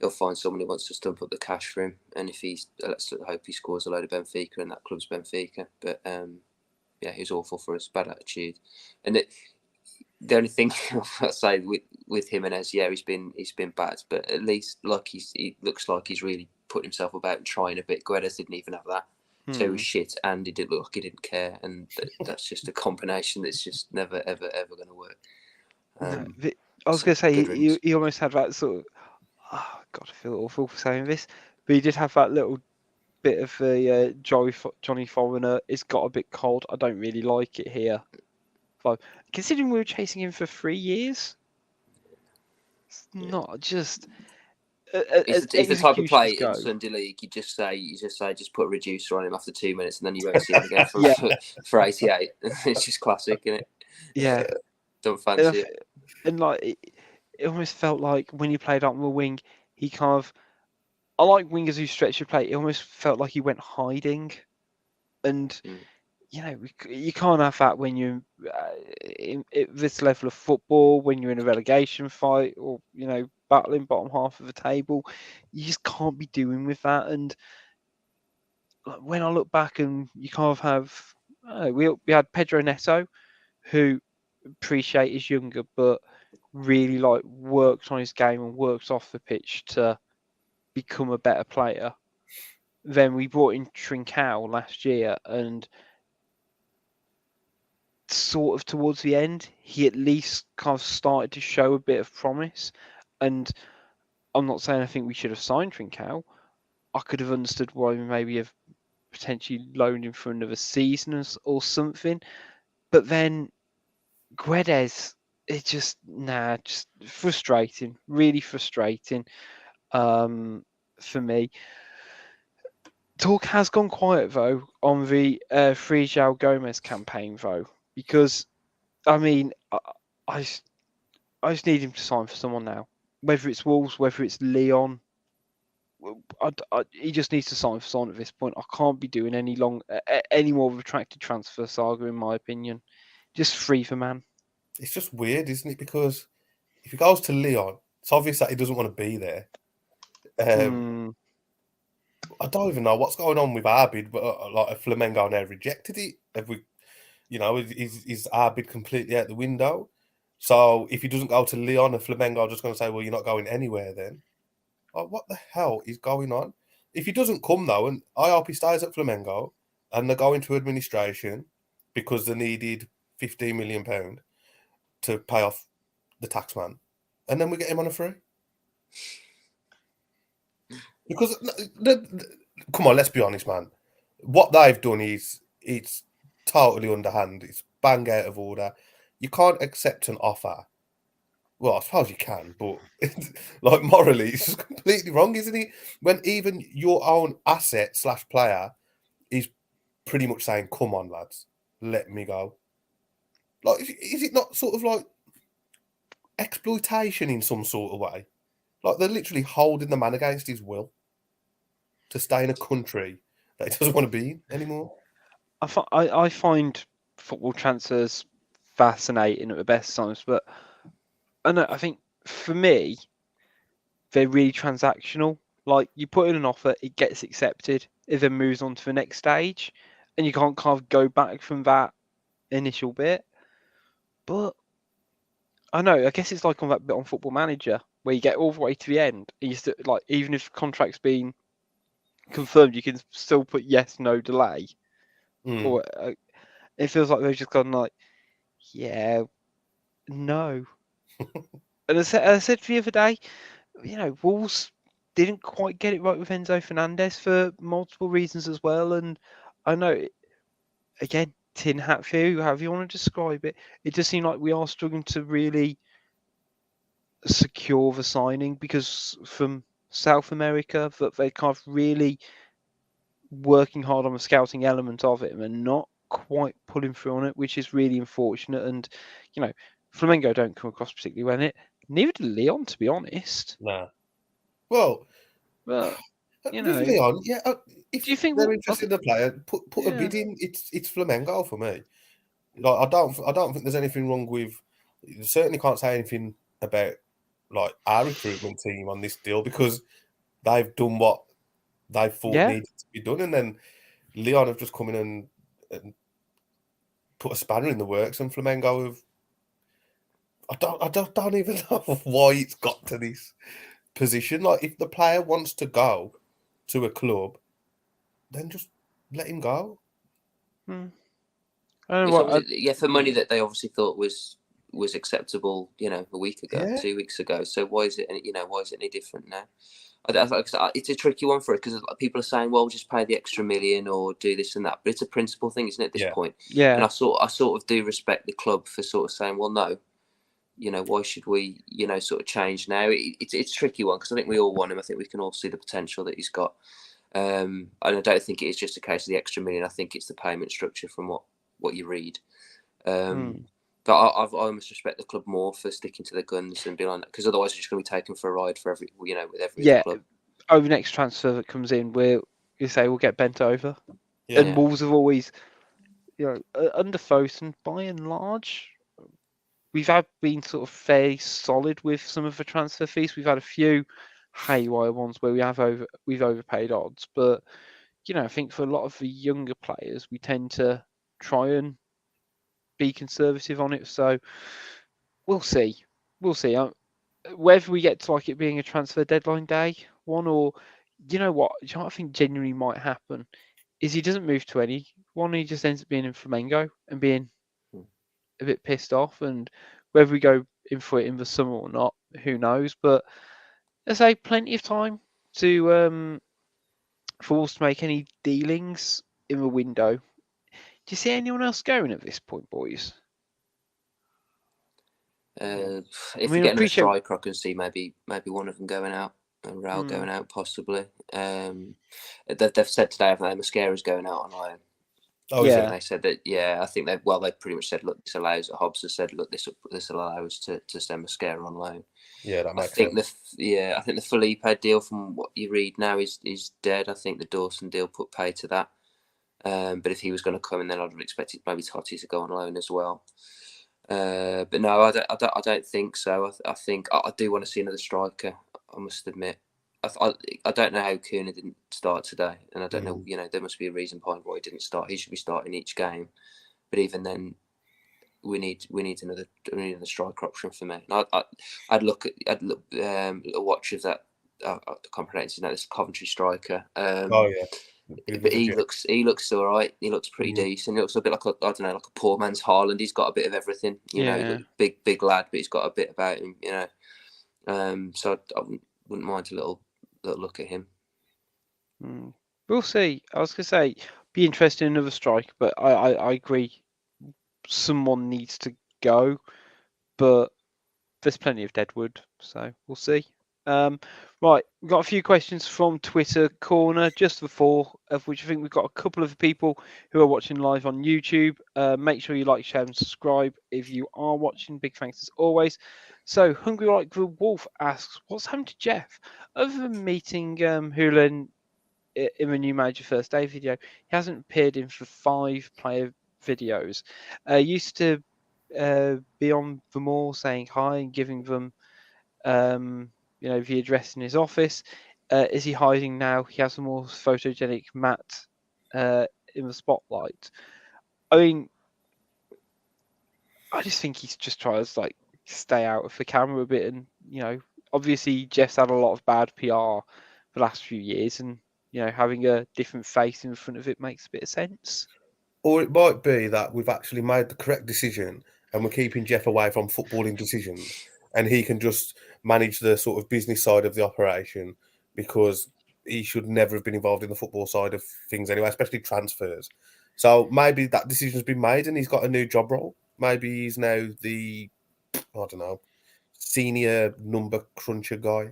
he'll find someone who wants to stump up the cash for him. And if let's hope he scores a load of Benfica, and that club's Benfica. But yeah, he was awful for us, bad attitude. And the only thing I'll say with Jimenez, yeah, he's been bad, but at least he looks like he's really put himself about and trying a bit. Guedes didn't even have that. So he was shit, and he did look like he didn't care, and that's just a combination that's just never, ever, ever going to work. I was going to say he almost had that sort of. Oh God, I feel awful for saying this, but he did have that little bit of a Johnny Foreigner. It's got a bit cold. I don't really like it here. But considering we were chasing him for 3 years, it's not just. He's the type of player in Sunday League. You just put a reducer on him after 2 minutes, and then you won't see him again for 88. It's just classic, isn't it? Yeah, don't fancy it. And it almost felt like when he played up on the wing, he kind of. I like wingers who stretch the play. It almost felt like he went hiding, and you can't have that when you're at this level of football, when you're in a relegation fight, or battling bottom half of the table. You just can't be doing with that. And when I look back, and you kind of have we had Pedro Neto, who appreciate is younger, but really works on his game and works off the pitch to become a better player. Then we brought in Trincao last year, and sort of towards the end, he at least kind of started to show a bit of promise. And I'm not saying I think we should have signed Trincao. I could have understood why we maybe have potentially loaned him for another season or something. But then Guedes, it's just frustrating, really frustrating for me. talk has gone quiet though on the Free João Gomez campaign though, because I mean, I just need him to sign for someone now. Whether it's Wolves, whether it's Leon, he just needs to sign for someone at this point. I can't be doing any more of a protracted transfer saga, in my opinion. Just free for man. It's just weird, isn't it? Because if he goes to Leon, it's obvious that he doesn't want to be there. I don't even know what's going on with our bid, but like Flamengo now rejected it. Have we, is our bid completely out the window? So if he doesn't go to Leon, and Flamengo are just going to say, well, you're not going anywhere then. Like, what the hell is going on? If he doesn't come though, and I hope he stays at Flamengo, and they go into administration because they needed £15 million to pay off the taxman, and then we get him on a free. Because come on, let's be honest, man. What they've done is it's totally underhand. It's bang out of order. You can't accept an offer. Well, I suppose you can, but like morally, it's just completely wrong, isn't it? When even your own asset / player is pretty much saying, "Come on, lads, let me go." Like, is it not sort of like exploitation in some sort of way? Like they're literally holding the man against his will to stay in a country that he doesn't want to be in anymore. I find football transfers fascinating at the best times, but I think for me, they're really transactional. Like you put in an offer, it gets accepted, it then moves on to the next stage, and you can't kind of go back from that initial bit. But I guess it's like on that bit on Football Manager where you get all the way to the end, and you still like even if the contract's been confirmed, you can still put yes, no delay. Or it feels like they've just gone like, yeah, no. And as I said the other day, Wolves didn't quite get it right with Enzo Fernandez for multiple reasons as well. And I know, again, tin hat view, however you want to describe it, it does seem like we are struggling to really secure the signing because from South America, that they're kind of really working hard on the scouting element of it and not quite pulling through on it, which is really unfortunate. And, Flamengo don't come across particularly well in it. Neither did Leon, to be honest. Nah. Well, but with Leon, yeah. If do you think they're interested in the player, put a bid in. It's Flamengo for me. Like I don't think there's anything wrong with. You certainly can't say anything about like our recruitment team on this deal because they've done what they thought needed to be done, and then Leon have just come in and put a spanner in the works, and Flamengo have. I don't even know why it's got to this position. Like, if the player wants to go to a club, then just let him go. For money that they obviously thought was acceptable, a week ago, 2 weeks ago. So why is it any different now? It's a tricky one for it because people are saying, well, just pay the extra $1 million or do this and that. But it's a principle thing, isn't it, at this point? Yeah. And I sort of do respect the club for sort of saying, well, no, why should we, sort of change now? It's a tricky one because I think we all want him. I think we can all see the potential that he's got. And I don't think it is just a case of the extra $1 million. I think it's the payment structure from what you read. But I must respect the club more for sticking to the guns and being like, because otherwise you're just going to be taken for a ride for every, with every other club. Over the next transfer that comes in, we'll get bent over. Yeah. And Wolves have always, under Fosun, by and large, we've been sort of fairly solid with some of the transfer fees. We've had a few haywire ones where we've overpaid odds, but I think for a lot of the younger players, we tend to try and be conservative on it. So we'll see. Whether we get to like it being a transfer deadline day one, or what I think genuinely might happen is he doesn't move to anyone. He just ends up being in Flamengo and being a bit pissed off. And whether we go in for it in the summer or not, who knows? But I say plenty of time to for Wolves to make any dealings in the window. Do you see anyone else going at this point, boys? If you get a striker, I can see maybe one of them going out. and Raul going out possibly. They've said today, haven't they, Mascara's going out on loan. Oh, Yeah. is And it? they said that, I think they pretty much said, look, this allows, Hobbs has said, look, this will allow us to send Mascara on loan. Yeah, that I makes think sense. I think the Felipe deal, from what you read now, is dead. I think the Dawson deal put pay to that. But if he was going to come in, then I'd have expected maybe Totti to go on loan as well. But no, I don't think so. I think I do want to see another striker, I must admit. I don't know how Kuna didn't start today, and I don't know. There must be a reason behind why he didn't start. He should be starting each game, but even then, we need another striker option for me. And I'd look a watch of that. I can't pronounce his name. This Coventry striker. Oh yeah. But he looks all right. He looks pretty decent. He looks a bit like like a poor man's Haaland. He's got a bit of everything. You know, big lad, but he's got a bit about him. You know, so I wouldn't mind a little look at him. We'll see. I was going to say, be interested in another strike, but I agree. Someone needs to go, but there's plenty of deadwood, so we'll see. Right, we've got a few questions from Twitter Corner, just the four of which I think we've got a couple of people who are watching live on YouTube. Make sure you like, share, and subscribe if you are watching. Big thanks as always. So, Hungry Like the Wolf asks, what's happened to Jeff? Other than meeting Hoolan in the new manager first day video, he hasn't appeared in for 5 player videos. Used to be on the mall saying hi and giving them the address in his office. Is he hiding now? He has a more photogenic Matt in the spotlight. I mean, I just think he's just trying to stay out of the camera a bit, and obviously Jeff's had a lot of bad PR the last few years, and having a different face in front of it makes a bit of sense. Or it might be that we've actually made the correct decision and we're keeping Jeff away from footballing decisions, and he can just manage the sort of business side of the operation, because he should never have been involved in the football side of things anyway, especially transfers. So maybe that decision's been made and he's got a new job role. Maybe he's now the, I don't know, senior number cruncher guy.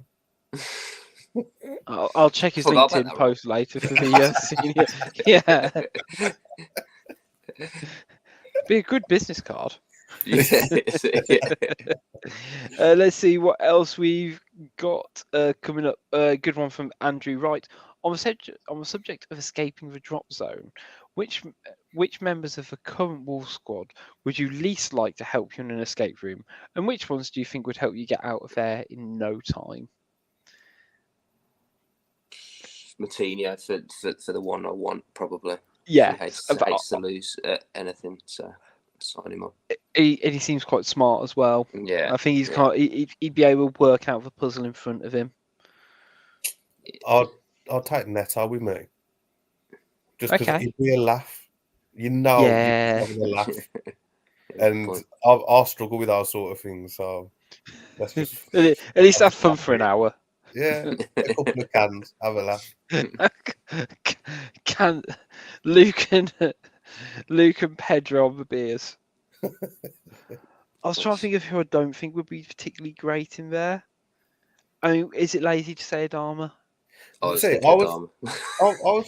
I'll check his LinkedIn post later for the senior. Yeah. Be a good business card. Let's see what else we've got coming up. Good one from Andrew Wright. On the subject of escaping the drop zone, which members of the current Wolves squad would you least like to help you in an escape room, and which ones do you think would help you get out of there in no time? Moutinho for the one I want, probably. Yeah, he hates to lose anything, so sign him up. He seems quite smart as well. Yeah, I think he'd be able to work out the puzzle in front of him. I'll take Neto with me, just because Okay. it'd be a laugh. Yeah. You're having a laugh, and I'll struggle with those sort of things. So let's just at least have fun for an hour. Yeah, a couple of cans, have a laugh. Can Luke and Pedro on the beers? I was trying to think of who I don't think would be particularly great in there. I mean, is it lazy to say Adama? I was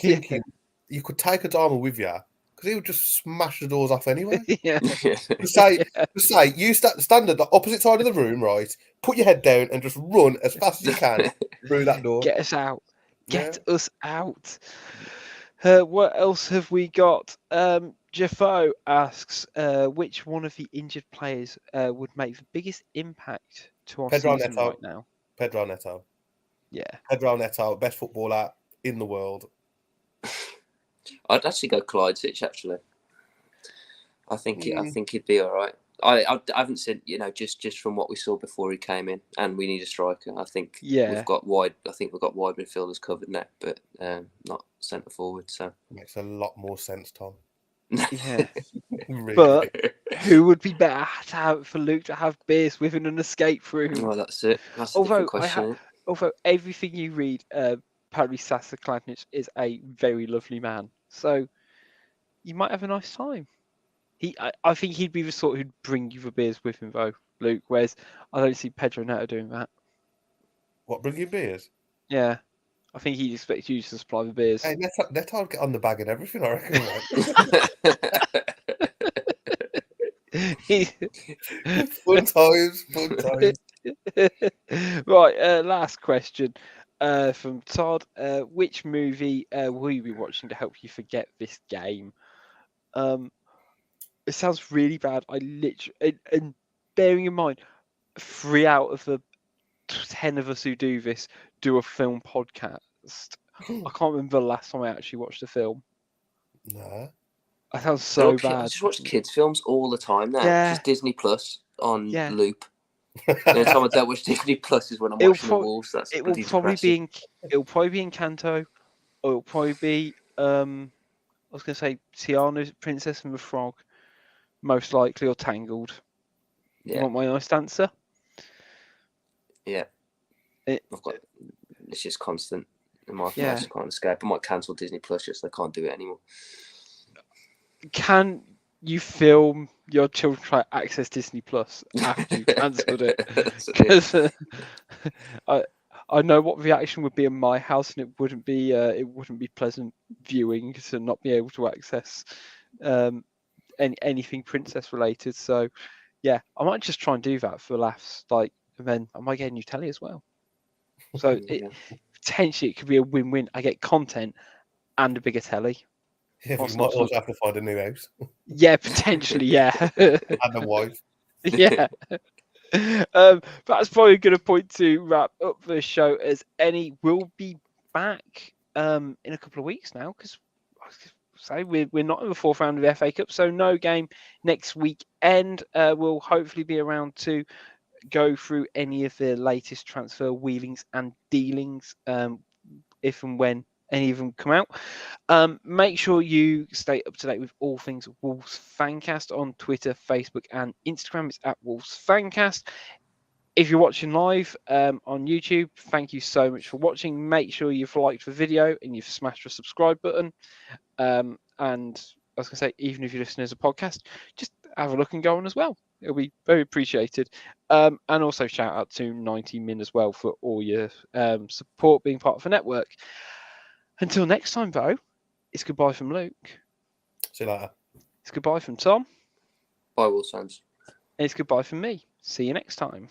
thinking you could take Adama with you, because he would just smash the doors off anyway. Yeah. Just say you stand at the opposite side of the room, right? Put your head down and just run as fast as you can through that door. Get us out. Get us out. What else have we got? Jaffo asks, which one of the injured players would make the biggest impact to our season right now? Pedro Neto. Yeah. Pedro Neto, best footballer in the world. I'd actually go Clyde-Sitch, actually. I think he'd be all right. I haven't said, just from what we saw before he came in, and we need a striker. I think we've got wide midfielders covered now, but not centre forward. So makes a lot more sense, Tom. Yeah. Really. But who would be better for Luke to have beers with in an escape room? Well, that's it. That's a different question. Although everything you read, Paris Sasa-Klanic is a very lovely man, so you might have a nice time. I think he'd be the sort who'd bring you the beers with him, though, Luke. Whereas I don't see Pedro Neto doing that. What, bring you beers? Yeah. I think he expects you to supply the beers. Hey, let her get on the bag and everything, I reckon. Fun times. Right, last question from Todd. Which movie will you be watching to help you forget this game? It sounds really bad. I literally, and bearing in mind, 3 out of the 10 of us who do this do a film podcast. I can't remember the last time I actually watched a film. No. That sounds so bad. I just watch kids' films all the time now. Yeah. Just Disney Plus on Yeah. loop. The only time I don't watch Disney Plus is when I'm watching the Wolves. That's It will bloody probably depressing. it'll probably be Encanto, or it'll probably be I was going to say Tiana's Princess and the Frog, most likely, or Tangled. You Yeah. want my honest answer? Yeah. It's just constant. In my house, I can't escape. I might cancel Disney Plus just so I can't do it anymore. Can you film your children try to access Disney Plus after you cancelled it? Because I know what the reaction would be in my house, and it wouldn't be pleasant viewing to not be able to access anything princess related. So yeah, I might just try and do that for laughs. Like, and then I might get a new telly as well. So potentially it could be a win-win. I get content and a bigger telly. Yeah, you might also have to find a new house. Yeah, potentially, yeah. And a wife. Yeah. That's probably a good point to wrap up the show as any. We'll be back in a couple of weeks now, because we're not in the fourth round of the FA Cup, so no game next weekend. We'll hopefully be around to go through any of the latest transfer wheelings and dealings, if and when any of them come out. Make sure you stay up to date with all things Wolves Fancast on Twitter, Facebook, and Instagram. It's at Wolves Fancast. If you're watching live on YouTube, thank you so much for watching. Make sure you've liked the video and you've smashed the subscribe button. And I was going to say, even if you're listening as a podcast, just have a look and go on as well. It'll be very appreciated. And also shout out to 90 Min as well for all your support being part of the network. Until next time, though, it's goodbye from Luke. See you later. It's goodbye from Tom. Bye, Wolves fans. And it's goodbye from me. See you next time.